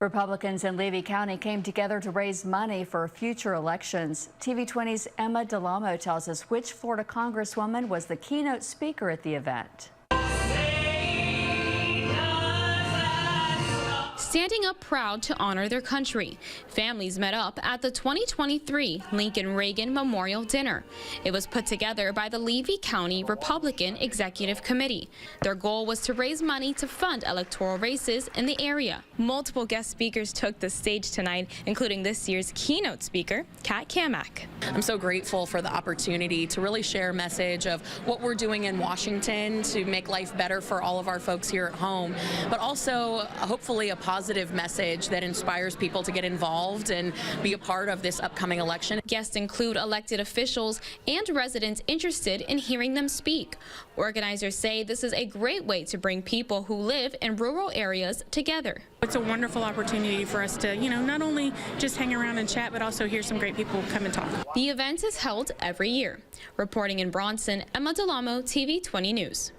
Republicans in Levy County came together to raise money for future elections. TV 20's Emma DeLamo tells us which Florida Congresswoman was the keynote speaker at the event. Standing up proud to honor their country, families met up at the 2023 Lincoln Reagan Memorial Dinner. It was put together by the Levy County Republican Executive Committee. Their goal was to raise money to fund electoral races in the area. Multiple guest speakers took the stage tonight, including this year's keynote speaker, Cammack. I'm so grateful for the opportunity to really share a message of what we're doing in Washington to make life better for all of our folks here at home, but also hopefully a positive message that inspires people to get involved and be a part of this upcoming election. Guests include elected officials and residents interested in hearing them speak. Organizers say this is a great way to bring people who live in rural areas together. It's a wonderful opportunity for us to, not only just hang around and chat, but also hear some great people come and talk. The event is held every year. Reporting in Bronson, Emma DeLamo, TV 20 News.